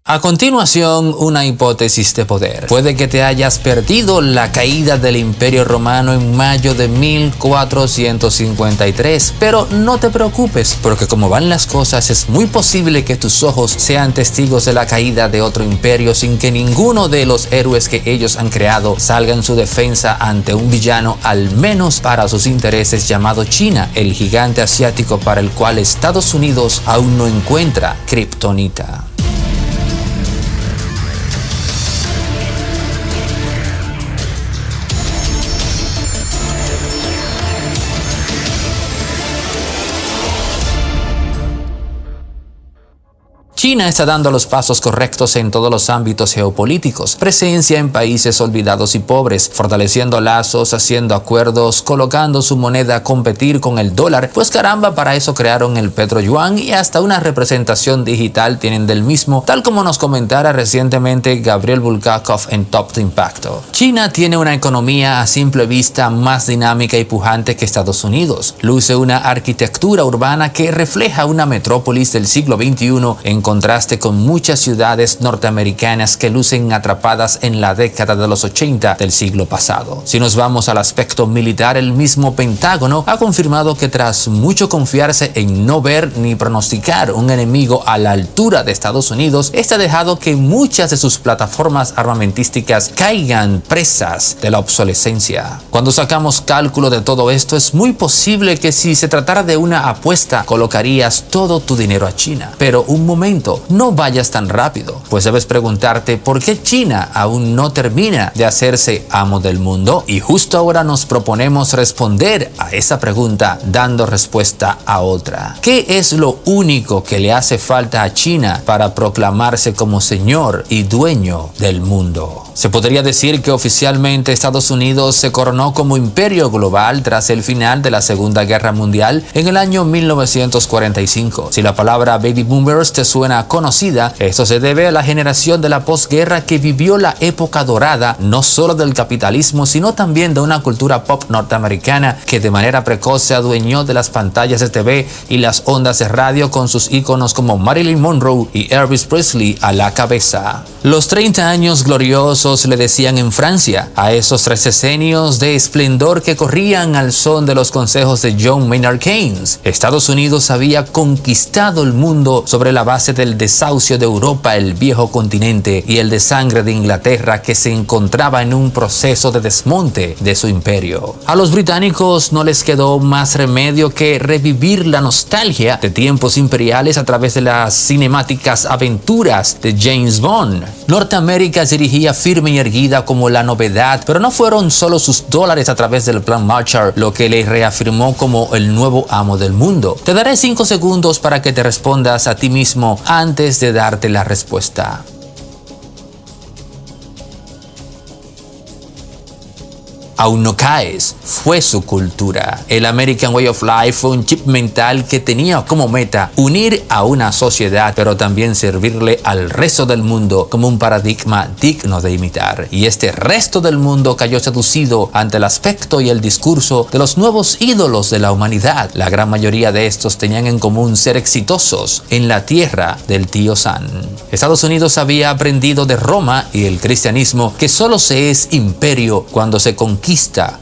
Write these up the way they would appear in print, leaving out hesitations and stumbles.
A continuación, una hipótesis de poder. Puede que te hayas perdido la caída del Imperio Romano en mayo de 1453, pero no te preocupes, porque como van las cosas, es muy posible que tus ojos sean testigos de la caída de otro imperio sin que ninguno de los héroes que ellos han creado salga en su defensa ante un villano, al menos para sus intereses, llamado China, el gigante asiático para el cual Estados Unidos aún no encuentra kriptonita. China está dando los pasos correctos en todos los ámbitos geopolíticos, presencia en países olvidados y pobres, fortaleciendo lazos, haciendo acuerdos, colocando su moneda a competir con el dólar, pues caramba, para eso crearon el petroyuan y hasta una representación digital tienen del mismo, tal como nos comentara recientemente Gabriel Bulgakov en Top de Impacto. China tiene una economía a simple vista más dinámica y pujante que Estados Unidos. Luce una arquitectura urbana que refleja una metrópolis del siglo XXI en contraste con muchas ciudades norteamericanas que lucen atrapadas en la década de los 80 del siglo pasado. Si nos vamos al aspecto militar, el mismo Pentágono ha confirmado que tras mucho confiarse en no ver ni pronosticar un enemigo a la altura de Estados Unidos, este ha dejado que muchas de sus plataformas armamentísticas caigan presas de la obsolescencia. Cuando sacamos cálculo de todo esto, es muy posible que si se tratara de una apuesta, colocarías todo tu dinero a China. Pero un momento, no vayas tan rápido, pues debes preguntarte por qué China aún no termina de hacerse amo del mundo, y justo ahora nos proponemos responder a esa pregunta dando respuesta a otra. ¿Qué es lo único que le hace falta a China para proclamarse como señor y dueño del mundo? Se podría decir que oficialmente Estados Unidos se coronó como imperio global tras el final de la Segunda Guerra Mundial en el año 1945. Si la palabra baby boomers te suena conocida, esto se debe a la generación de la posguerra que vivió la época dorada no solo del capitalismo, sino también de una cultura pop norteamericana que de manera precoz se adueñó de las pantallas de TV y las ondas de radio, con sus íconos como Marilyn Monroe y Elvis Presley a la cabeza. Los 30 años gloriosos le decían en Francia a esos 3 decenios de esplendor que corrían al son de los consejos de John Maynard Keynes. Estados Unidos había conquistado el mundo sobre la base del desahucio de Europa, el viejo continente, y el de sangre de Inglaterra, que se encontraba en un proceso de desmonte de su imperio. A los británicos no les quedó más remedio que revivir la nostalgia de tiempos imperiales a través de las cinemáticas aventuras de James Bond. Norteamérica se dirigía firme y erguida como la novedad, pero no fueron solo sus dólares a través del Plan Marshall lo que le reafirmó como el nuevo amo del mundo. Te daré 5 segundos para que te respondas a ti mismo antes de darte la respuesta. Aún no caes, fue su cultura. El American Way of Life fue un chip mental que tenía como meta unir a una sociedad, pero también servirle al resto del mundo como un paradigma digno de imitar. Y este resto del mundo cayó seducido ante el aspecto y el discurso de los nuevos ídolos de la humanidad. La gran mayoría de estos tenían en común ser exitosos en la tierra del tío Sam. Estados Unidos había aprendido de Roma y el cristianismo que solo se es imperio cuando se conquista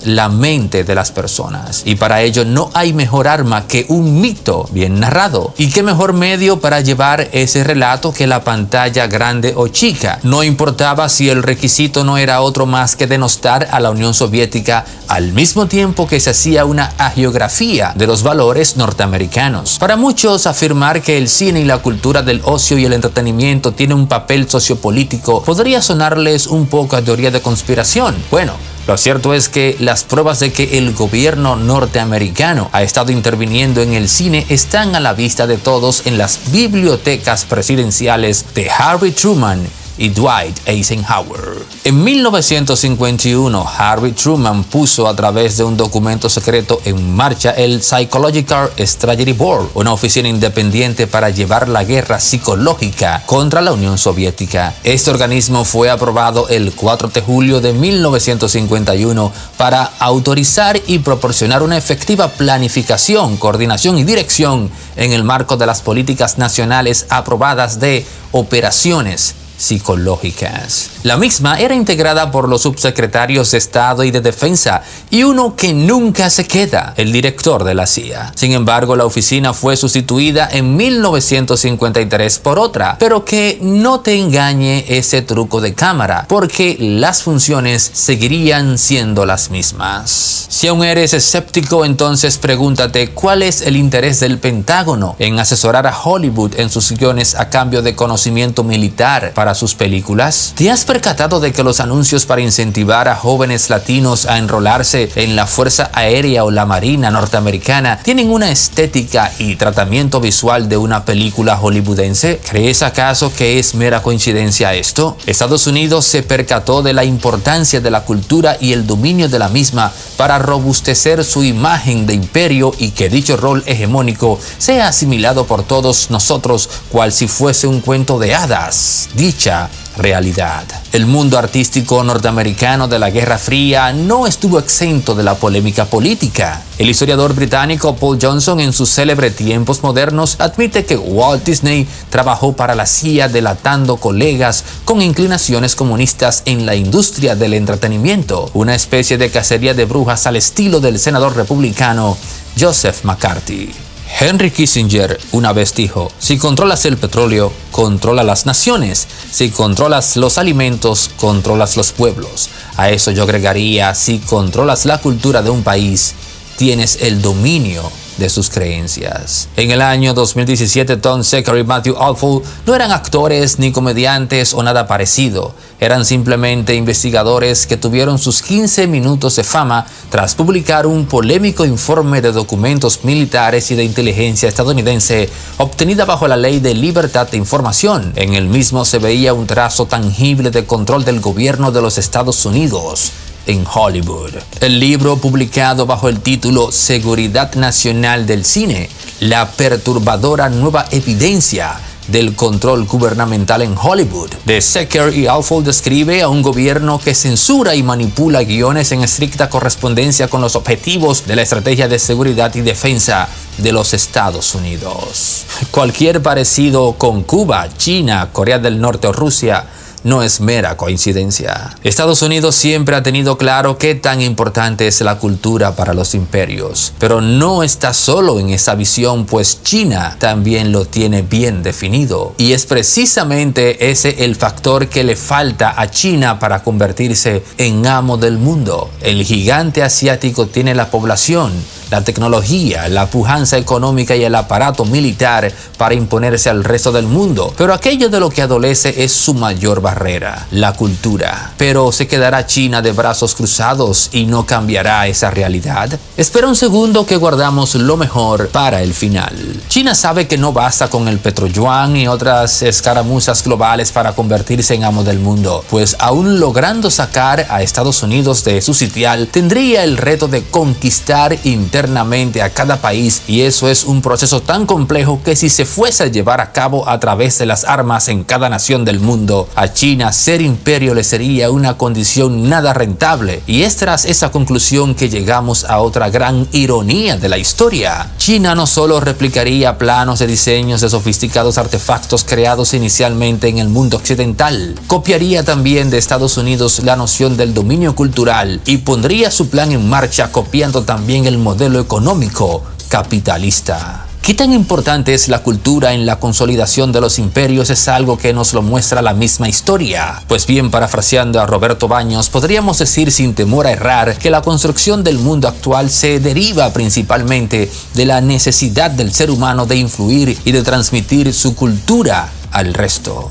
la mente de las personas, y para ello no hay mejor arma que un mito bien narrado. Y qué mejor medio para llevar ese relato que la pantalla grande o chica. No importaba si el requisito no era otro más que denostar a la Unión Soviética, al mismo tiempo que se hacía una hagiografía de los valores norteamericanos. Para muchos, afirmar que el cine y la cultura del ocio y el entretenimiento tiene un papel sociopolítico podría sonarles un poco a teoría de conspiración. Bueno, lo cierto es que las pruebas de que el gobierno norteamericano ha estado interviniendo en el cine están a la vista de todos en las bibliotecas presidenciales de Harry Truman y Dwight Eisenhower. En 1951, Harry Truman puso a través de un documento secreto en marcha el Psychological Strategy Board, una oficina independiente para llevar la guerra psicológica contra la Unión Soviética. Este organismo fue aprobado el 4 de julio de 1951 para autorizar y proporcionar una efectiva planificación, coordinación y dirección en el marco de las políticas nacionales aprobadas de operaciones psicológicas. La misma era integrada por los subsecretarios de Estado y de Defensa y uno que nunca se queda, el director de la CIA. Sin embargo, la oficina fue sustituida en 1953 por otra, pero que no te engañe ese truco de cámara, porque las funciones seguirían siendo las mismas. Si aún eres escéptico, entonces pregúntate cuál es el interés del Pentágono en asesorar a Hollywood en sus guiones a cambio de conocimiento militar para sus películas. ¿Te has percatado de que los anuncios para incentivar a jóvenes latinos a enrolarse en la Fuerza Aérea o la Marina norteamericana tienen una estética y tratamiento visual de una película hollywoodense? ¿Crees acaso que es mera coincidencia esto? Estados Unidos se percató de la importancia de la cultura y el dominio de la misma para robustecer su imagen de imperio y que dicho rol hegemónico sea asimilado por todos nosotros cual si fuese un cuento de hadas. Dicha realidad. El mundo artístico norteamericano de la Guerra Fría no estuvo exento de la polémica política. El historiador británico Paul Johnson, en sus célebre Tiempos Modernos, admite que Walt Disney trabajó para la CIA delatando colegas con inclinaciones comunistas en la industria del entretenimiento, una especie de cacería de brujas al estilo del senador republicano Joseph McCarthy. Henry Kissinger una vez dijo: si controlas el petróleo, controla las naciones. Si controlas los alimentos, controlas los pueblos. A eso yo agregaría: si controlas la cultura de un país, tienes el dominio de sus creencias. En el año 2017, Tom Secker y Matthew Alford no eran actores ni comediantes o nada parecido. Eran simplemente investigadores que tuvieron sus 15 minutos de fama tras publicar un polémico informe de documentos militares y de inteligencia estadounidense obtenida bajo la Ley de Libertad de Información. En el mismo se veía un trazo tangible de control del gobierno de los Estados Unidos en Hollywood. El libro, publicado bajo el título Seguridad Nacional del Cine, la perturbadora nueva evidencia del control gubernamental en Hollywood, de Secker y Alford, describe a un gobierno que censura y manipula guiones en estricta correspondencia con los objetivos de la estrategia de seguridad y defensa de los Estados Unidos. Cualquier parecido con Cuba, China, Corea del Norte o Rusia no es mera coincidencia. Estados Unidos siempre ha tenido claro qué tan importante es la cultura para los imperios, pero no está solo en esa visión, pues China también lo tiene bien definido. Y es precisamente ese el factor que le falta a China para convertirse en amo del mundo. El gigante asiático tiene la población, la tecnología, la pujanza económica y el aparato militar para imponerse al resto del mundo, pero aquello de lo que adolece es su mayor barrera, la cultura. Pero ¿se quedará China de brazos cruzados y no cambiará esa realidad? Espera un segundo que guardamos lo mejor para el final. China sabe que no basta con el petroyuan y otras escaramuzas globales para convertirse en amo del mundo, pues aún logrando sacar a Estados Unidos de su sitial, tendría el reto de conquistar internamente a cada país, y eso es un proceso tan complejo que si se fuese a llevar a cabo a través de las armas en cada nación del mundo, a China ser imperio le sería una condición nada rentable. Y es tras esa conclusión que llegamos a otra gran ironía de la historia. China no solo replicaría planos de diseños de sofisticados artefactos creados inicialmente en el mundo occidental, copiaría también de Estados Unidos la noción del dominio cultural y pondría su plan en marcha copiando también el modelo económico capitalista. ¿Qué tan importante es la cultura en la consolidación de los imperios? Es algo que nos lo muestra la misma historia. Pues bien, parafraseando a Roberto Baños, podríamos decir sin temor a errar que la construcción del mundo actual se deriva principalmente de la necesidad del ser humano de influir y de transmitir su cultura al resto.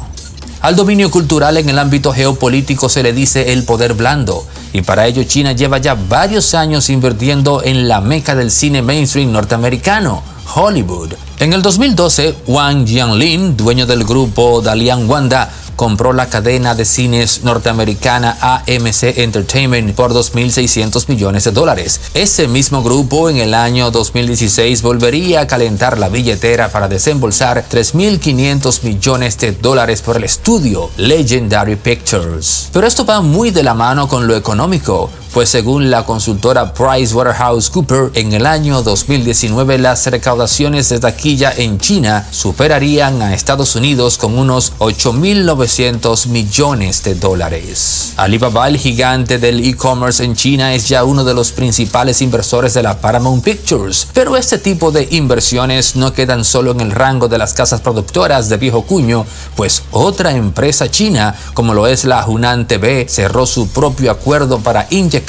Al dominio cultural en el ámbito geopolítico se le dice el poder blando, y para ello China lleva ya varios años invirtiendo en la meca del cine mainstream norteamericano, Hollywood. En el 2012, Wang Jianlin, dueño del grupo Dalian Wanda, compró la cadena de cines norteamericana AMC Entertainment por $2.600 millones. Ese mismo grupo en el año 2016 volvería a calentar la billetera para desembolsar $3.500 millones por el estudio Legendary Pictures. Pero esto va muy de la mano con lo económico, pues según la consultora PricewaterhouseCoopers, en el año 2019 las recaudaciones de taquilla en China superarían a Estados Unidos con unos $8.900 millones. Alibaba, el gigante del e-commerce en China, es ya uno de los principales inversores de la Paramount Pictures, pero este tipo de inversiones no quedan solo en el rango de las casas productoras de viejo cuño, pues otra empresa china, como lo es la Hunan TV, cerró su propio acuerdo para inyectar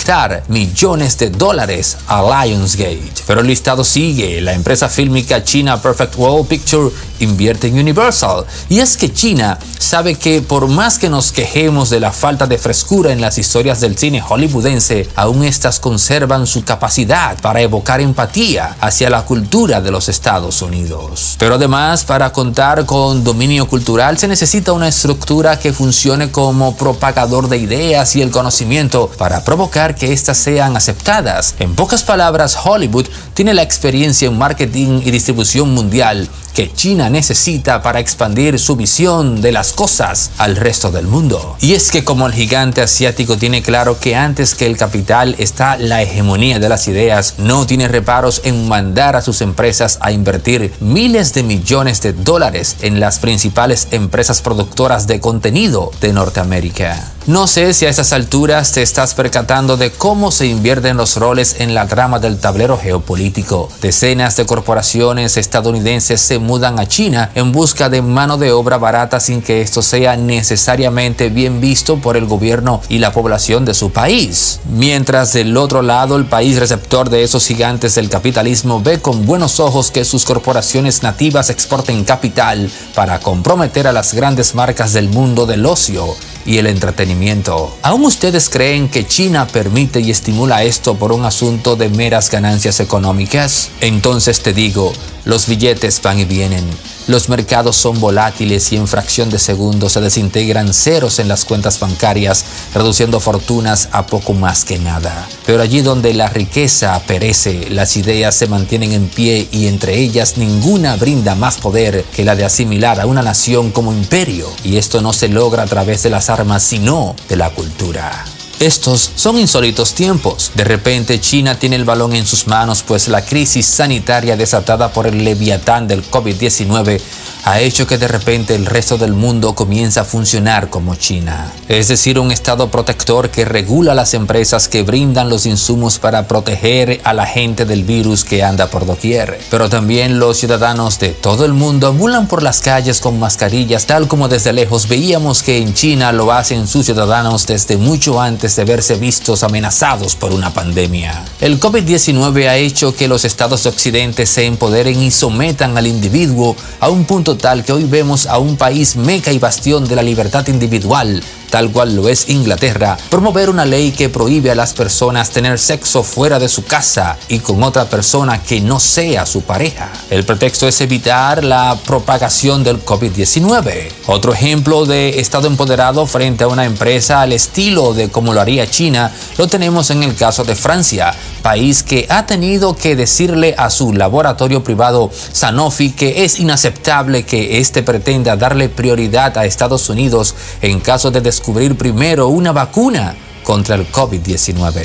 millones de dólares a Lionsgate. Pero el listado sigue. La empresa fílmica china Perfect World Pictures invierte en Universal. Y es que China sabe que por más que nos quejemos de la falta de frescura en las historias del cine hollywoodense, aún estas conservan su capacidad para evocar empatía hacia la cultura de los Estados Unidos. Pero además, para contar con dominio cultural se necesita una estructura que funcione como propagador de ideas y el conocimiento para provocar que éstas sean aceptadas. En pocas palabras, Hollywood tiene la experiencia en marketing y distribución mundial que China necesita para expandir su visión de las cosas al resto del mundo. Y es que como el gigante asiático tiene claro que antes que el capital está la hegemonía de las ideas, no tiene reparos en mandar a sus empresas a invertir miles de millones de dólares en las principales empresas productoras de contenido de Norteamérica. No sé si a esas alturas te estás percatando de cómo se invierten los roles en la trama del tablero geopolítico. Decenas de corporaciones estadounidenses se mudan a China en busca de mano de obra barata sin que esto sea necesariamente bien visto por el gobierno y la población de su país. Mientras del otro lado, el país receptor de esos gigantes del capitalismo ve con buenos ojos que sus corporaciones nativas exporten capital para comprometer a las grandes marcas del mundo del ocio y el entretenimiento. ¿Aún ustedes creen que China permite y estimula esto por un asunto de meras ganancias económicas? Entonces te digo, los billetes van y vienen. Los mercados son volátiles y en fracción de segundos se desintegran ceros en las cuentas bancarias, reduciendo fortunas a poco más que nada. Pero allí donde la riqueza perece, las ideas se mantienen en pie y entre ellas ninguna brinda más poder que la de asimilar a una nación como imperio. Y esto no se logra a través de las armas, sino de la cultura. Estos son insólitos tiempos. De repente China tiene el balón en sus manos, pues la crisis sanitaria desatada por el leviatán del COVID-19 ha hecho que de repente el resto del mundo comienza a funcionar como China. Es decir, un estado protector que regula las empresas que brindan los insumos para proteger a la gente del virus que anda por doquier. Pero también los ciudadanos de todo el mundo ambulan por las calles con mascarillas, tal como desde lejos veíamos que en China lo hacen sus ciudadanos desde mucho antes de verse vistos amenazados por una pandemia. El COVID-19 ha hecho que los estados de Occidente se empoderen y sometan al individuo a un punto tal que hoy vemos a un país meca y bastión de la libertad individual, tal cual lo es Inglaterra, promover una ley que prohíbe a las personas tener sexo fuera de su casa y con otra persona que no sea su pareja. El pretexto es evitar la propagación del COVID-19. Otro ejemplo de estado empoderado frente a una empresa al estilo de como lo haría China, lo tenemos en el caso de Francia, país que ha tenido que decirle a su laboratorio privado Sanofi que es inaceptable que éste pretenda darle prioridad a Estados Unidos en caso de descubrir primero una vacuna contra el COVID-19.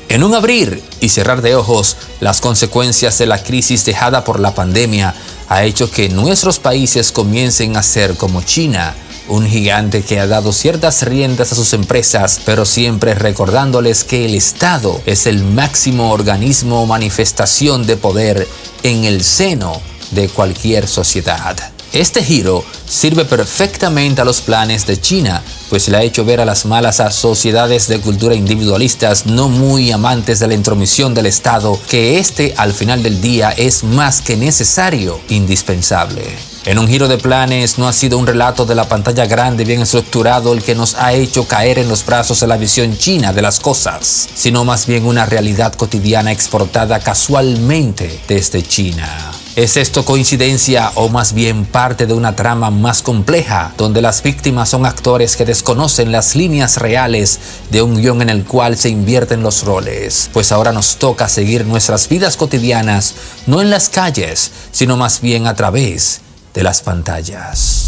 En un abrir y cerrar de ojos, las consecuencias de la crisis dejada por la pandemia ha hecho que nuestros países comiencen a ser como China, un gigante que ha dado ciertas riendas a sus empresas, pero siempre recordándoles que el Estado es el máximo organismo o manifestación de poder en el seno de cualquier sociedad. Este giro sirve perfectamente a los planes de China, pues le ha hecho ver a las malas a sociedades de cultura individualistas no muy amantes de la intromisión del Estado que al final del día es más que necesario, indispensable. En un giro de planes, no ha sido un relato de la pantalla grande bien estructurado el que nos ha hecho caer en los brazos de la visión china de las cosas, sino más bien una realidad cotidiana exportada casualmente desde China. ¿Es esto coincidencia o más bien parte de una trama más compleja, donde las víctimas son actores que desconocen las líneas reales de un guión en el cual se invierten los roles? Pues ahora nos toca seguir nuestras vidas cotidianas, no en las calles, sino más bien a través de las pantallas.